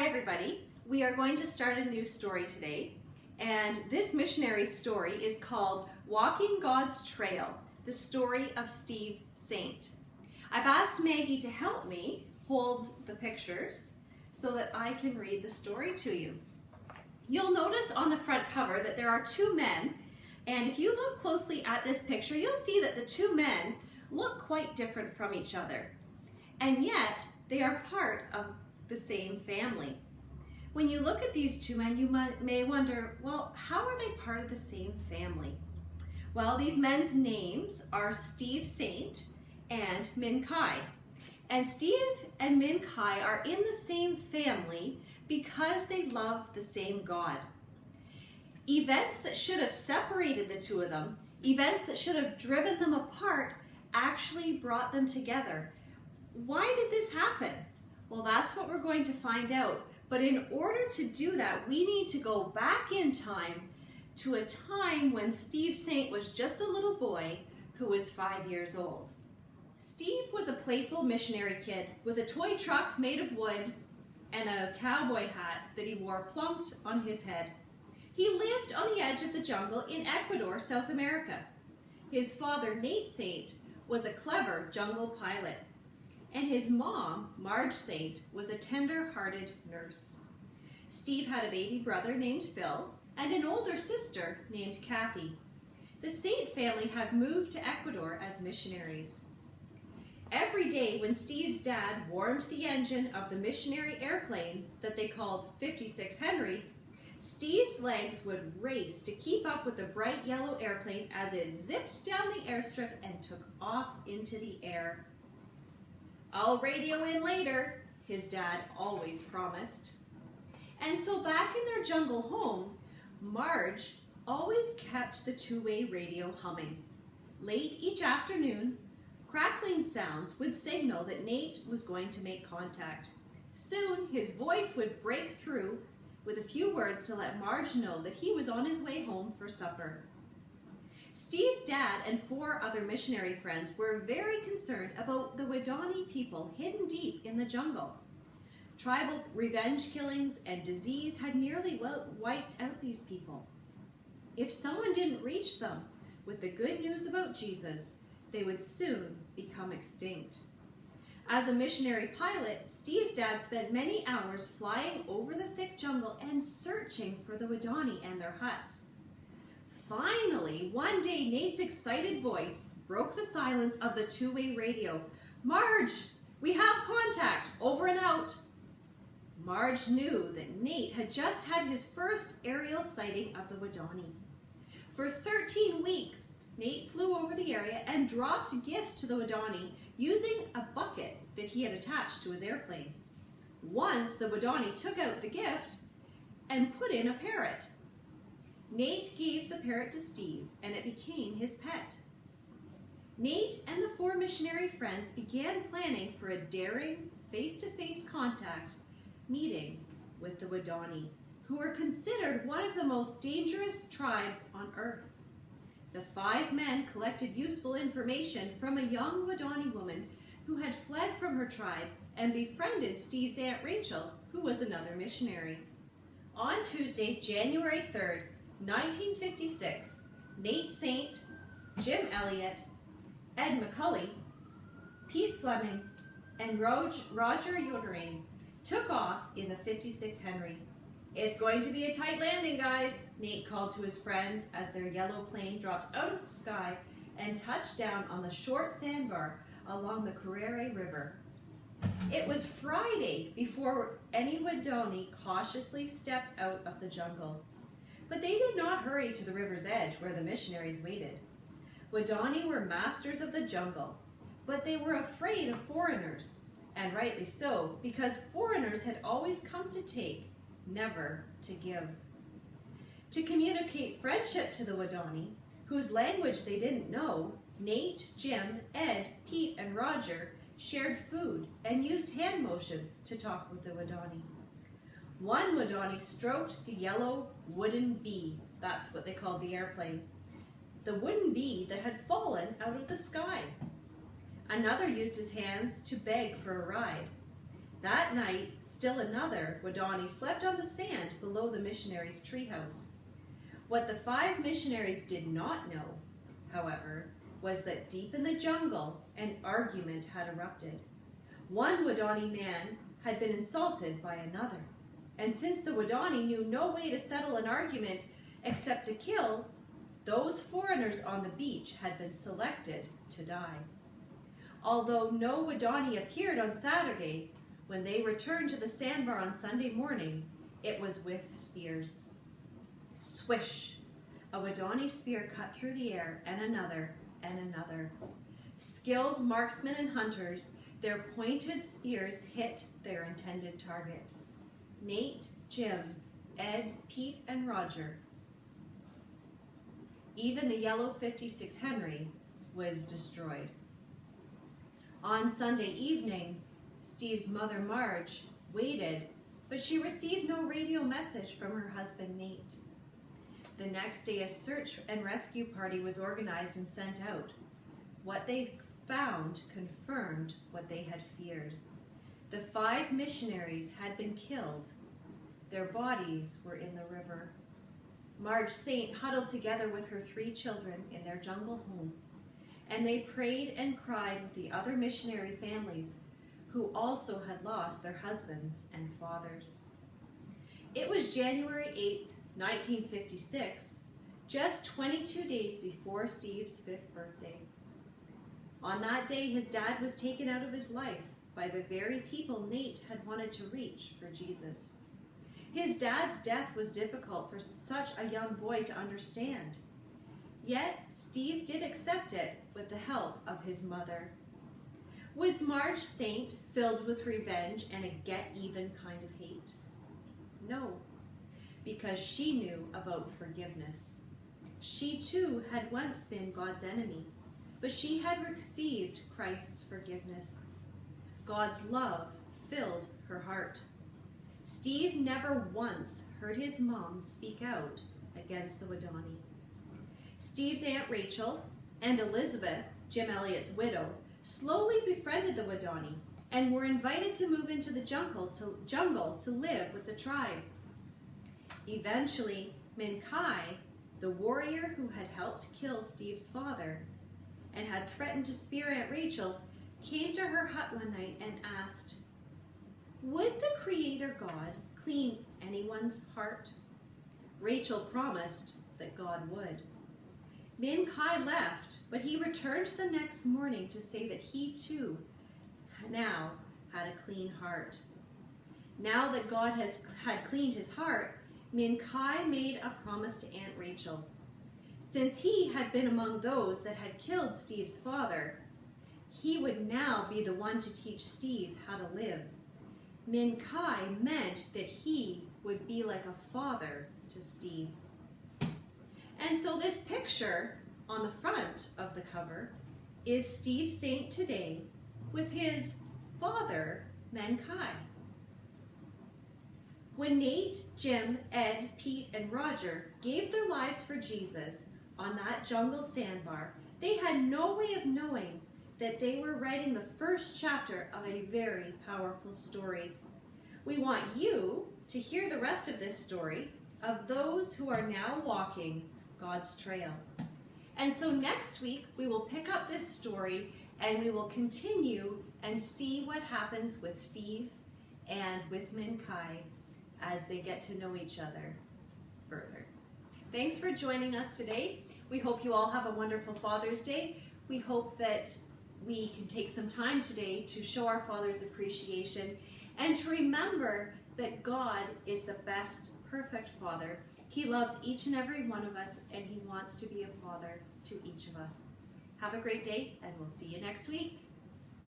Hi everybody, we are going to start a new story today, and this missionary story is called Walking God's Trail, the story of Steve Saint. I've asked Maggie to help me hold the pictures so that I can read the story to you. You'll notice on the front cover that there are two men, and if you look closely at this picture, you'll see that the two men look quite different from each other, and yet they are part of the same family. When you look at these two men, you may wonder, well, how are they part of the same family? Well, these men's names are Steve Saint and Min Kai. And Steve and Min Kai are in the same family because they love the same God. Events that should have separated the two of them, events that should have driven them apart, actually brought them together. Why did this happen? Well, that's what we're going to find out. But in order to do that, we need to go back in time to a time when Steve Saint was just a little boy who was 5 years old. Steve was a playful missionary kid with a toy truck made of wood and a cowboy hat that he wore plumped on his head. He lived on the edge of the jungle in Ecuador, South America. His father, Nate Saint, was a clever jungle pilot, and his mom, Marge Saint, was a tender-hearted nurse. Steve had a baby brother named Phil and an older sister named Kathy. The Saint family had moved to Ecuador as missionaries. Every day when Steve's dad warmed the engine of the missionary airplane that they called 56 Henry, Steve's legs would race to keep up with the bright yellow airplane as it zipped down the airstrip and took off into the air. "I'll radio in later," his dad always promised. And so back in their jungle home, Marge always kept the two-way radio humming. Late each afternoon, crackling sounds would signal that Nate was going to make contact. Soon, his voice would break through with a few words to let Marge know that he was on his way home for supper. Steve's dad and 4 other missionary friends were very concerned about the Waodani people hidden deep in the jungle. Tribal revenge killings and disease had nearly wiped out these people. If someone didn't reach them with the good news about Jesus, they would soon become extinct. As a missionary pilot, Steve's dad spent many hours flying over the thick jungle and searching for the Waodani and their huts. Finally, one day, Nate's excited voice broke the silence of the two-way radio. "Marge, we have contact, over and out." Marge knew that Nate had just had his first aerial sighting of the Waodani. For 13 weeks, Nate flew over the area and dropped gifts to the Waodani using a bucket that he had attached to his airplane. Once, the Waodani took out the gift and put in a parrot. Nate gave the parrot to Steve, and it became his pet. Nate and the 4 missionary friends began planning for a daring, face-to-face contact meeting with the Waodani, who were considered one of the most dangerous tribes on earth. The 5 men collected useful information from a young Waodani woman who had fled from her tribe and befriended Steve's Aunt Rachel, who was another missionary. On Tuesday, January 3rd, 1956, Nate Saint, Jim Elliott, Ed McCulley, Pete Fleming, and Roger Yoderane took off in the 56 Henry. "It's going to be a tight landing, guys," Nate called to his friends as their yellow plane dropped out of the sky and touched down on the short sandbar along the Curare River. It was Friday before any Waodani cautiously stepped out of the jungle. But they did not hurry to the river's edge where the missionaries waited. Waodani were masters of the jungle, but they were afraid of foreigners, and rightly so, because foreigners had always come to take, never to give. To communicate friendship to the Waodani, whose language they didn't know, Nate, Jim, Ed, Pete, and Roger shared food and used hand motions to talk with the Waodani. One Waodani stroked the yellow wooden bee, that's what they called the airplane, the wooden bee that had fallen out of the sky. Another used his hands to beg for a ride. That night, still another Wadani slept on the sand below the missionaries' treehouse. What the 5 missionaries did not know, however, was that deep in the jungle, an argument had erupted. One Wadani man had been insulted by another, and since the Wadani knew no way to settle an argument except to kill, those foreigners on the beach had been selected to die. Although no Wadani appeared on Saturday, when they returned to the sandbar on Sunday morning, it was with spears. Swish! A Wadani spear cut through the air, and another, and another. Skilled marksmen and hunters, their pointed spears hit their intended targets. Nate, Jim, Ed, Pete, and Roger. Even the yellow 56 Henry was destroyed. On Sunday evening, Steve's mother, Marge, waited, but she received no radio message from her husband, Nate. The next day, a search and rescue party was organized and sent out. What they found confirmed what they had feared. The 5 missionaries had been killed. Their bodies were in the river. Marge Saint huddled together with her 3 children in their jungle home, and they prayed and cried with the other missionary families who also had lost their husbands and fathers. It was January 8th, 1956, just 22 days before Steve's 5th birthday. On that day, his dad was taken out of his life by the very people Nate had wanted to reach for Jesus. His dad's death was difficult for such a young boy to understand. Yet, Steve did accept it with the help of his mother. Was Marge Saint filled with revenge and a get-even kind of hate? No, because she knew about forgiveness. She too had once been God's enemy, but she had received Christ's forgiveness. God's love filled her heart. Steve never once heard his mom speak out against the Wadani. Steve's Aunt Rachel and Elizabeth, Jim Elliot's widow, slowly befriended the Wadani and were invited to move into the jungle to live with the tribe. Eventually, Minkai, the warrior who had helped kill Steve's father and had threatened to spear Aunt Rachel, came to her hut one night and asked, "Would the Creator God clean anyone's heart?" Rachel promised that God would. Minkai left, but he returned the next morning to say that he too now had a clean heart. Now that God had cleaned his heart, Minkai made a promise to Aunt Rachel. Since he had been among those that had killed Steve's father, he would now be the one to teach Steve how to live. Minkai meant that he would be like a father to Steve. And so this picture on the front of the cover is Steve Saint today with his father, Minkai. When Nate, Jim, Ed, Pete, and Roger gave their lives for Jesus on that jungle sandbar, they had no way of knowing that they were writing the first chapter of a very powerful story. We want you to hear the rest of this story of those who are now walking God's trail. And so next week we will pick up this story and we will continue and see what happens with Steve and with Minkai as they get to know each other further. Thanks for joining us today. We hope you all have a wonderful Father's Day. We hope that we can take some time today to show our Father's appreciation and to remember that God is the best, perfect Father. He loves each and every one of us, and He wants to be a father to each of us. Have a great day, and we'll see you next week.